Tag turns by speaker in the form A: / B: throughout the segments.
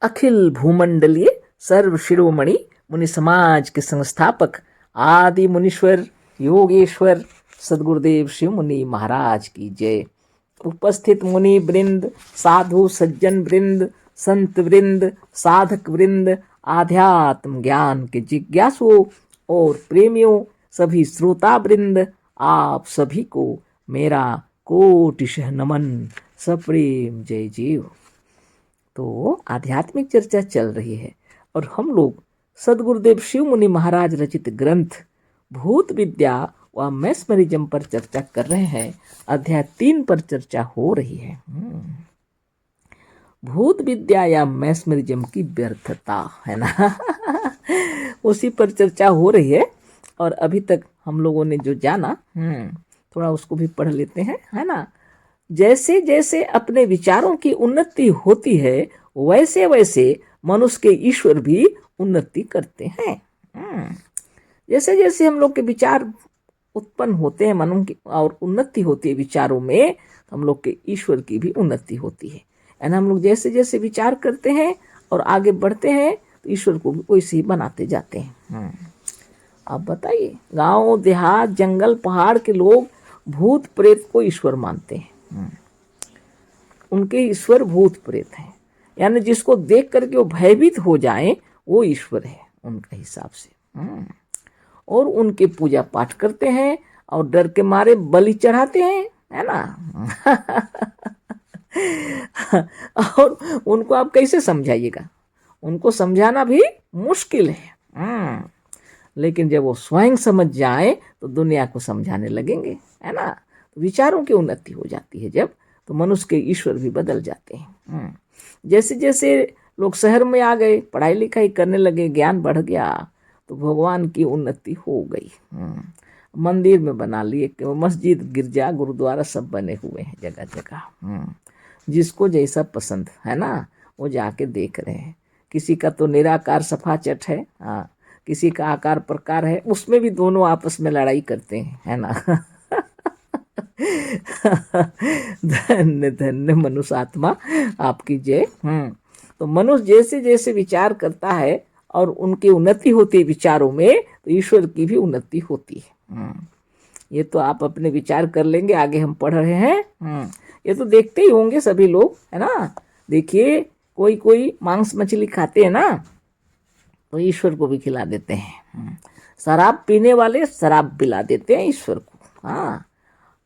A: अखिल भूमंडलीय सर्व शिरोमणि मुनि समाज के संस्थापक आदि मुनीश्वर योगेश्वर सदगुरुदेव शिव मुनि महाराज की जय। उपस्थित मुनि वृंद, साधु सज्जन वृंद, संत वृंद, साधक वृंद, आध्यात्म ज्ञान के जिज्ञासुओं और प्रेमियों, सभी श्रोता वृंद, आप सभी को मेरा कोटिशः नमन, सप्रेम जय जीव। तो आध्यात्मिक चर्चा चल रही है और हम लोग सदगुरुदेव शिव मुनि महाराज रचित ग्रंथ भूत विद्या व मैस्मरिज्म पर चर्चा कर रहे हैं। अध्याय 3 पर चर्चा हो रही है। भूत विद्या या मैस्मरिज्म की व्यर्थता, है ना। उसी पर चर्चा हो रही है और अभी तक हम लोगों ने जो जाना थोड़ा उसको भी पढ़ लेते हैं, है ना। जैसे जैसे अपने विचारों की उन्नति होती है वैसे वैसे मनुष्य के ईश्वर भी उन्नति करते हैं। जैसे जैसे हम लोग के विचार उत्पन्न होते हैं मनु की और उन्नति होती है विचारों में, हम लोग के ईश्वर की भी उन्नति होती है। यानी हम लोग जैसे जैसे विचार करते हैं और आगे बढ़ते हैं तो ईश्वर को भी वैसे ही बनाते जाते हैं। आप बताइए, गांव देहात जंगल पहाड़ के लोग भूत प्रेत को ईश्वर मानते हैं। उनके ईश्वर भूत प्रेत हैं, यानी जिसको देख करके वो भयभीत हो जाए वो ईश्वर है उनके हिसाब से। और उनके पूजा पाठ करते हैं और डर के मारे बलि चढ़ाते हैं, है ना। और उनको आप कैसे समझाइएगा, उनको समझाना भी मुश्किल है। लेकिन जब वो स्वयं समझ जाए तो दुनिया को समझाने लगेंगे, है ना। तो विचारों की उन्नति हो जाती है जब, तो मनुष्य के ईश्वर भी बदल जाते हैं। जैसे जैसे लोग शहर में आ गए, पढ़ाई लिखाई करने लगे, ज्ञान बढ़ गया तो भगवान की उन्नति हो गई। मंदिर में बना लिए, मस्जिद गिरजा गुरुद्वारा सब बने हुए हैं जगह जगह। जिसको जैसा पसंद है ना वो जाके देख रहे हैं। किसी का तो निराकार सफा चट है, किसी का आकार प्रकार है, उसमें भी दोनों आपस में लड़ाई करते हैं, है ना। धन्य धन्य मनुष्य आत्मा आपकी जय। तो मनुष्य जैसे जैसे विचार करता है और उनकी उन्नति होती है विचारों में, तो ईश्वर की भी उन्नति होती है। ये तो आप अपने विचार कर लेंगे, आगे हम पढ़ रहे हैं। ये तो देखते ही होंगे सभी लोग, है ना। देखिए कोई कोई मांस मछली खाते हैं ना, तो ईश्वर को भी खिला देते हैं। शराब पीने वाले शराब पिला देते हैं ईश्वर को।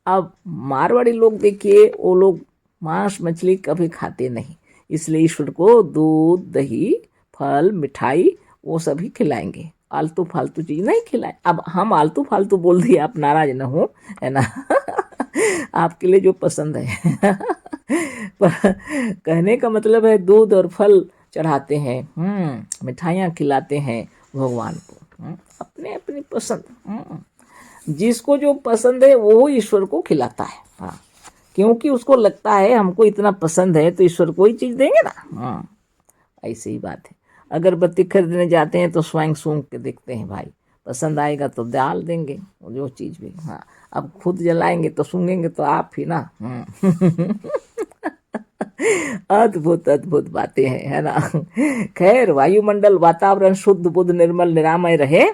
A: अब मारवाड़ी लोग देखिए, वो लोग मांस मछली कभी खाते नहीं, इसलिए ईश्वर को दूध दही फल मिठाई वो सभी खिलाएंगे, आलतू फालतू चीज नहीं खिलाए। अब हम आलतू फालतू बोल दिए, आप नाराज न हो, है ना। आपके लिए जो पसंद है। पर कहने का मतलब है दूध और फल चढ़ाते हैं, मिठाइयाँ खिलाते हैं भगवान को, अपने अपनी पसंद। जिसको जो पसंद है वो ईश्वर को खिलाता है। क्योंकि उसको लगता है हमको इतना पसंद है तो ईश्वर को ही चीज देंगे ना। ऐसी ही बात है। अगरबत्ती खरीदने जाते हैं तो स्वयं सूंघ के देखते हैं, भाई पसंद आएगा तो डाल देंगे जो चीज़ भी। अब खुद जलाएंगे तो सूंघेंगे तो आप ही ना। अद्भुत अद्भुत बातें हैं, है ना। खैर, वायुमंडल वातावरण शुद्ध बुद्ध निर्मल निरामय रहे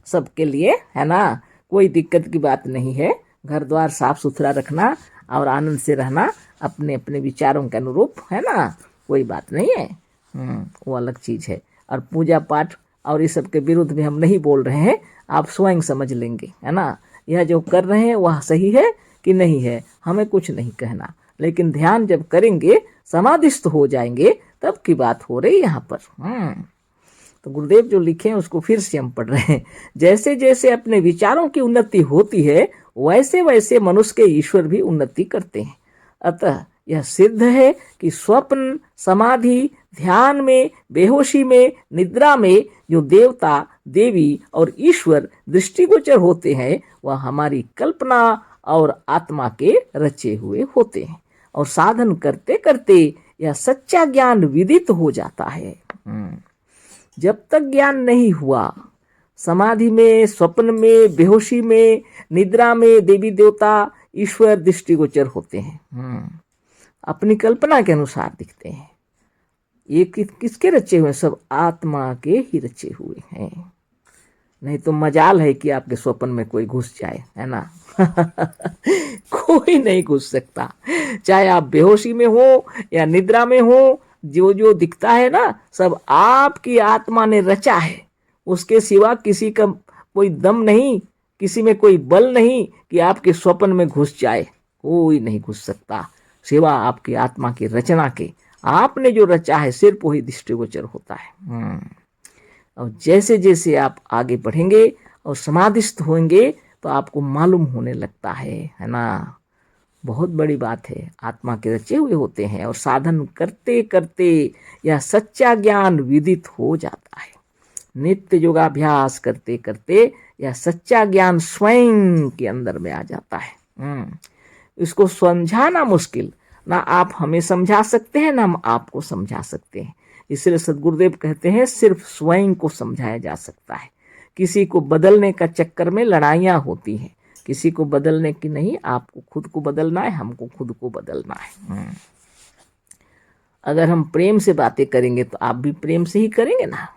A: सबके लिए, है ना। कोई दिक्कत की बात नहीं है। घर द्वार साफ सुथरा रखना और आनंद से रहना अपने अपने विचारों के अनुरूप, है ना, कोई बात नहीं है। वो अलग चीज़ है। और पूजा पाठ और इस सब के विरुद्ध में हम नहीं बोल रहे हैं, आप स्वयं समझ लेंगे, है ना। यह जो कर रहे हैं वह सही है कि नहीं है, हमें कुछ नहीं कहना। लेकिन ध्यान जब करेंगे, समाधिस्थ हो जाएंगे, तब की बात हो रही यहाँ पर। तो गुरुदेव जो लिखे हैं उसको फिर से हम पढ़ रहे हैं। जैसे जैसे अपने विचारों की उन्नति होती है वैसे वैसे मनुष्य के ईश्वर भी उन्नति करते हैं। अतः यह सिद्ध है कि स्वप्न समाधि ध्यान में बेहोशी में निद्रा में जो देवता देवी और ईश्वर दृष्टिगोचर होते हैं वह हमारी कल्पना और आत्मा के रचे हुए होते हैं। और साधन करते करते यह सच्चा ज्ञान विदित हो जाता है। जब तक ज्ञान नहीं हुआ, समाधि में स्वप्न में बेहोशी में निद्रा में देवी देवता ईश्वर दृष्टिगोचर होते हैं, अपनी कल्पना के अनुसार दिखते हैं। ये किसके रचे हुए? सब आत्मा के ही रचे हुए हैं। नहीं तो मजाल है कि आपके स्वप्न में कोई घुस जाए, है ना। कोई नहीं घुस सकता, चाहे आप बेहोशी में हो या निद्रा में हो। जो जो दिखता है ना, सब आपकी आत्मा ने रचा है। उसके सिवा किसी का कोई दम नहीं, किसी में कोई बल नहीं कि आपके स्वप्न में घुस जाए। कोई नहीं घुस सकता सिवा आपकी आत्मा की रचना के। आपने जो रचा है सिर्फ वही दृष्टिगोचर होता है। और जैसे जैसे आप आगे बढ़ेंगे और समाधिस्थ होंगे तो आपको मालूम होने लगता है ना। बहुत बड़ी बात है, आत्मा के रचे हुए होते हैं और साधन करते करते यह सच्चा ज्ञान विदित हो जाता है। नित्य योगाभ्यास करते करते यह सच्चा ज्ञान स्वयं के अंदर में आ जाता है। इसको समझाना मुश्किल, ना आप हमें समझा सकते हैं ना हम आपको समझा सकते हैं। इसलिए सदगुरुदेव कहते हैं सिर्फ स्वयं को समझाया जा सकता है। किसी को बदलने का चक्कर में लड़ाइयाँ होती हैं, किसी को बदलने की नहीं, आपको खुद को बदलना है, हमको खुद को बदलना है। अगर हम प्रेम से बातें करेंगे तो आप भी प्रेम से ही करेंगे ना।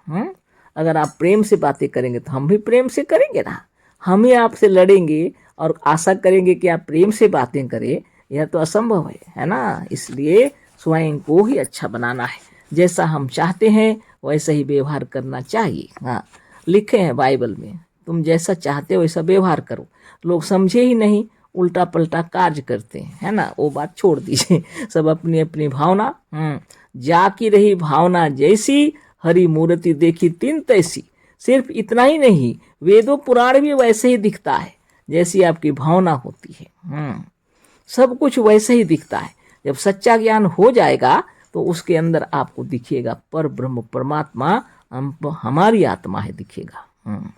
A: अगर आप प्रेम से बातें करेंगे तो हम भी प्रेम से करेंगे ना। हम ही आपसे लड़ेंगे और आशा करेंगे कि आप प्रेम से बातें करें, यह तो असंभव है ना। इसलिए स्वयं को ही अच्छा बनाना है। जैसा हम चाहते हैं वैसा ही व्यवहार करना चाहिए। हाँ, लिखे हैं बाइबल में, तुम जैसा चाहते हो वैसा व्यवहार करो। लोग समझे ही नहीं, उल्टा पलटा कार्य करते हैं, है ना। वो बात छोड़ दीजिए, सब अपनी अपनी भावना। जाकी रही भावना जैसी, हरि मूर्ति देखी तीन तैसी। सिर्फ इतना ही नहीं, वेदों पुराण भी वैसे ही दिखता है जैसी आपकी भावना होती है। सब कुछ वैसे ही दिखता है। जब सच्चा ज्ञान हो जाएगा तो उसके अंदर आपको दिखेगा पर ब्रह्म परमात्मा हमारी आत्मा है, दिखेगा।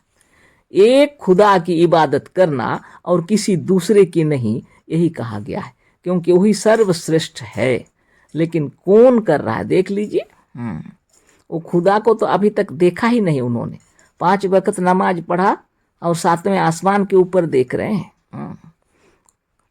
A: एक खुदा की इबादत करना और किसी दूसरे की नहीं, यही कहा गया है, क्योंकि वही सर्वश्रेष्ठ है। लेकिन कौन कर रहा है देख लीजिए। वो खुदा को तो अभी तक देखा ही नहीं उन्होंने। 5 वक्त नमाज पढ़ा और 7वें आसमान के ऊपर देख रहे हैं।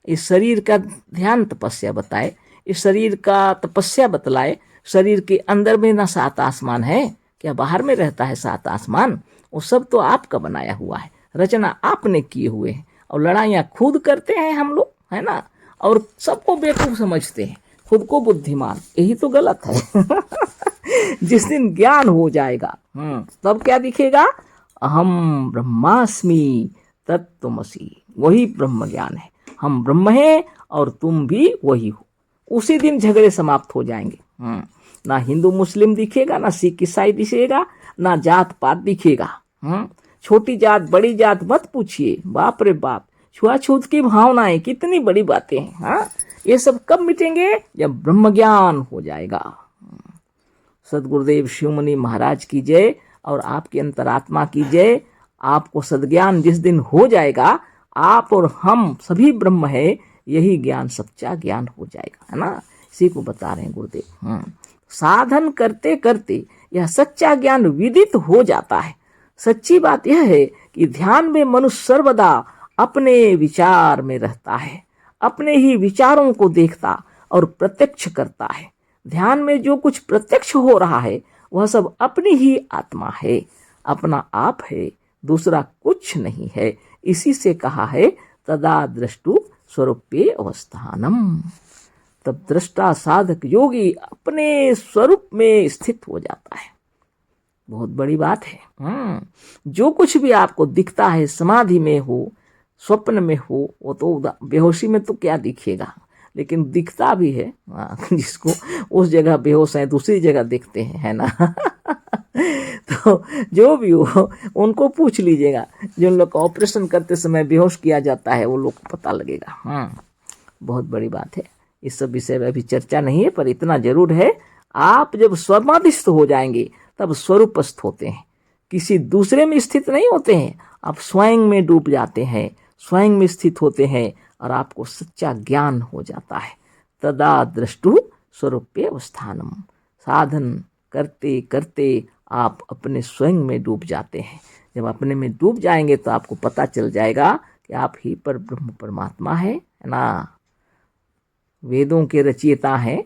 A: इस शरीर का ध्यान तपस्या बताए, इस शरीर का तपस्या बतलाए। शरीर के अंदर में ना 7 आसमान है क्या? बाहर में रहता है 7 आसमान। वो सब तो आपका बनाया हुआ है, रचना आपने किए हुए हैं। और लड़ाइयाँ खुद करते हैं हम लोग, है ना। और सबको बेवकूफ समझते हैं, खुद को बुद्धिमान। यही तो गलत है। जिस दिन ज्ञान हो जाएगा तब क्या दिखेगा? अहम ब्रह्मास्मि तत्त्वमसि, वही ब्रह्म ज्ञान है। हम ब्रह्म हैं और तुम भी वही हो। उसी दिन झगड़े समाप्त हो जाएंगे। ना हिंदू मुस्लिम दिखेगा, ना सिख ईसाई दिखेगा, ना जात पात दिखेगा। छोटी जात बड़ी जात मत पूछिए, बाप रे बाप। छुआछूत की भावनाएं कितनी बड़ी बातें हैं। ये सब कब मिटेंगे? जब ब्रह्म ज्ञान हो जाएगा। सदगुरुदेव शिवमुनि महाराज की जय और आपकी अंतरात्मा की जय। आपको सदज्ञान जिस दिन हो जाएगा, आप और हम सभी ब्रह्म है, यही ज्ञान सच्चा ज्ञान हो जाएगा, है ना। इसी को बता रहे हैं गुरुदेव। साधन करते करते यह सच्चा ज्ञान विदित हो जाता है। सच्ची बात यह है कि ध्यान में मनुष्य सर्वदा अपने विचार में रहता है, अपने ही विचारों को देखता और प्रत्यक्ष करता है। ध्यान में जो कुछ प्रत्यक्ष हो रहा है वह सब अपनी ही आत्मा है, अपना आप है, दूसरा कुछ नहीं है। इसी से कहा है तदा दृष्टु स्वरूपे अवस्थानम। तब दृष्टा साधक योगी अपने स्वरूप में स्थित हो जाता है। बहुत बड़ी बात है। जो कुछ भी आपको दिखता है, समाधि में हो, स्वप्न में हो, वो तो बेहोशी में तो क्या दिखेगा, लेकिन दिखता भी है। जिसको उस जगह बेहोश है दूसरी जगह दिखते हैं, है ना। तो जो भी हो उनको पूछ लीजिएगा, जिन लोग का ऑपरेशन करते समय बेहोश किया जाता है वो लोग को पता लगेगा। बहुत बड़ी बात है। इस सब विषय में अभी चर्चा नहीं है, पर इतना जरूर है, आप जब समाधिस्थ हो जाएंगे तब स्वरूपस्थ होते हैं, किसी दूसरे में स्थित नहीं होते हैं। आप स्वयं में डूब जाते हैं, स्वयं में स्थित होते हैं और आपको सच्चा ज्ञान हो जाता है। तदा दृष्टु स्वरूपे अवस्थानम। साधन करते करते आप अपने स्वयं में डूब जाते हैं। जब अपने में डूब जाएंगे तो आपको पता चल जाएगा कि आप ही पर ब्रह्म परमात्मा है ना। वेदों के रचयिता हैं,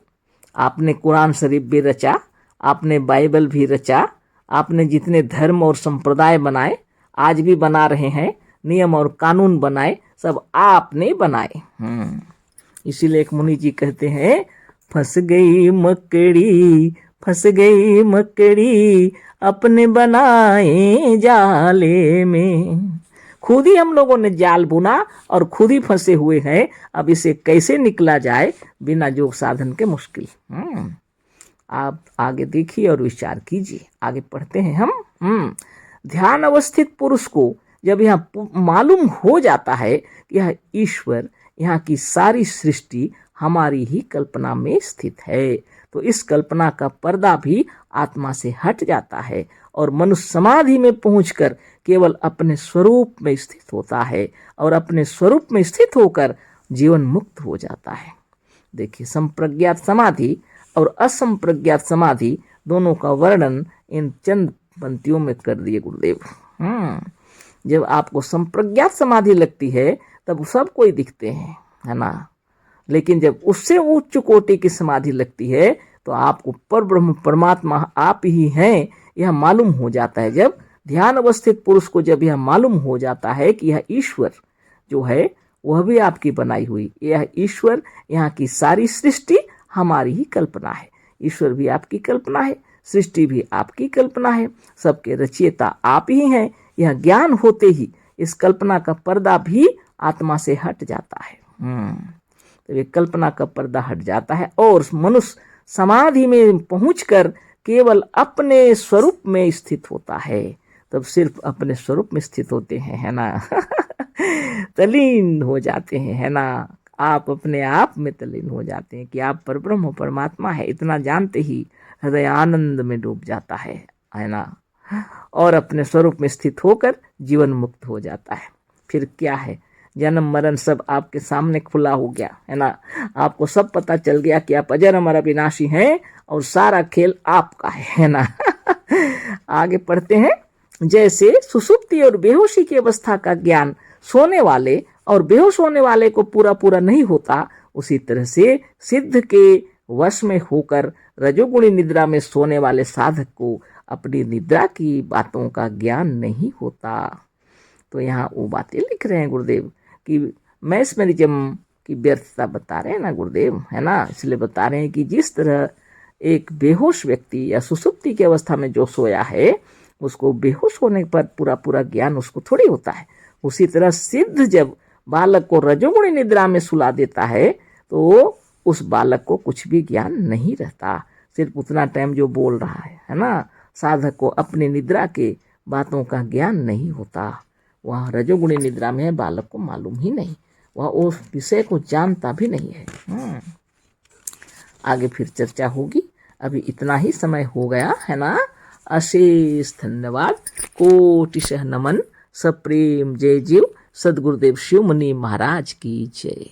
A: आपने कुरान शरीफ भी रचा, आपने बाइबल भी रचा, आपने जितने धर्म और संप्रदाय बनाए, आज भी बना रहे हैं, नियम और कानून बनाए, सब आपने बनाए। इसीलिए एक मुनि जी कहते हैं, फंस गई मकड़ी, फंस गई मकड़ी, अपने बनाए जाले में। खुद ही हम लोगों ने जाल बुना और खुद ही फंसे हुए हैं। अब इसे कैसे निकला जाए बिना योग साधन के? मुश्किल। आप आगे देखिए और विचार कीजिए। आगे पढ़ते हैं हम। ध्यान अवस्थित पुरुष को जब यह मालूम हो जाता है कि यह ईश्वर, यहाँ की सारी सृष्टि हमारी ही कल्पना में स्थित है, तो इस कल्पना का पर्दा भी आत्मा से हट जाता है और मनुष्य समाधि में पहुंचकर केवल अपने स्वरूप में स्थित होता है और अपने स्वरूप में स्थित होकर जीवन मुक्त हो जाता है। देखिए, संप्रज्ञात समाधि और असंप्रज्ञात समाधि दोनों का वर्णन इन चंद पंक्तियों में कर दिए गुरुदेव। जब आपको संप्रज्ञात समाधि लगती है तब सब कोई दिखते हैं, है ना, लेकिन जब उससे उच्च कोटि की समाधि लगती है तो आपको पर ब्रह्म परमात्मा आप ही हैं यह मालूम हो जाता है। जब ध्यान अवस्थित पुरुष को जब यह मालूम हो जाता है कि यह ईश्वर जो है वह भी आपकी बनाई हुई, यह ईश्वर, यहाँ की सारी सृष्टि हमारी ही कल्पना है, ईश्वर भी आपकी कल्पना है, सृष्टि भी आपकी कल्पना है, सबके रचयिता आप ही हैं, यह ज्ञान होते ही इस कल्पना का पर्दा भी आत्मा से हट जाता है। तो ये कल्पना का पर्दा हट जाता है और मनुष्य समाधि में पहुंचकर केवल अपने स्वरूप में स्थित होता है। तब सिर्फ अपने स्वरूप में स्थित होते हैं, है ना। तल्लीन हो जाते हैं, है ना। आप अपने आप में तल्लीन हो जाते हैं कि आप परब्रह्म परमात्मा है, इतना जानते ही हृदय आनंद में डूब जाता है ना, और अपने स्वरूप में स्थित होकर जीवन मुक्त हो जाता है। फिर क्या है, जन्म मरण सब आपके सामने खुला हो गया, है ना। आपको सब पता चल गया कि आप अजर अमर अविनाशी हैं और सारा खेल आपका है ना। आगे पढ़ते हैं। जैसे सुसुप्ति और बेहोशी की अवस्था का ज्ञान सोने वाले और बेहोश होने वाले को पूरा पूरा नहीं होता, उसी तरह से सिद्ध के वश में होकर रजोगुणी निद्रा में सोने वाले साधक को अपनी निद्रा की बातों का ज्ञान नहीं होता। तो यहाँ वो बातें लिख रहे हैं गुरुदेव कि मैस्मरिज्म की व्यर्थता बता रहे हैं ना गुरुदेव, है ना। इसलिए बता रहे हैं कि जिस तरह एक बेहोश व्यक्ति या सुसुप्ति की अवस्था में जो सोया है उसको बेहोश होने पर पूरा पूरा ज्ञान उसको थोड़ी होता है, उसी तरह सिद्ध जब बालक को रजोगुणी निद्रा में सुला देता है तो उस बालक को कुछ भी ज्ञान नहीं रहता, सिर्फ उतना टाइम जो बोल रहा है ना। साधक को अपनी निद्रा के बातों का ज्ञान नहीं होता, वह रजोगुणी निद्रा में है, बालक को मालूम ही नहीं, वह उस विषय को जानता भी नहीं है। आगे फिर चर्चा होगी, अभी इतना ही समय हो गया है ना। अशेष धन्यवाद, कोटिशः नमन, सप्रेम जय जीव, सदगुरुदेव शिव मुनि महाराज की जय।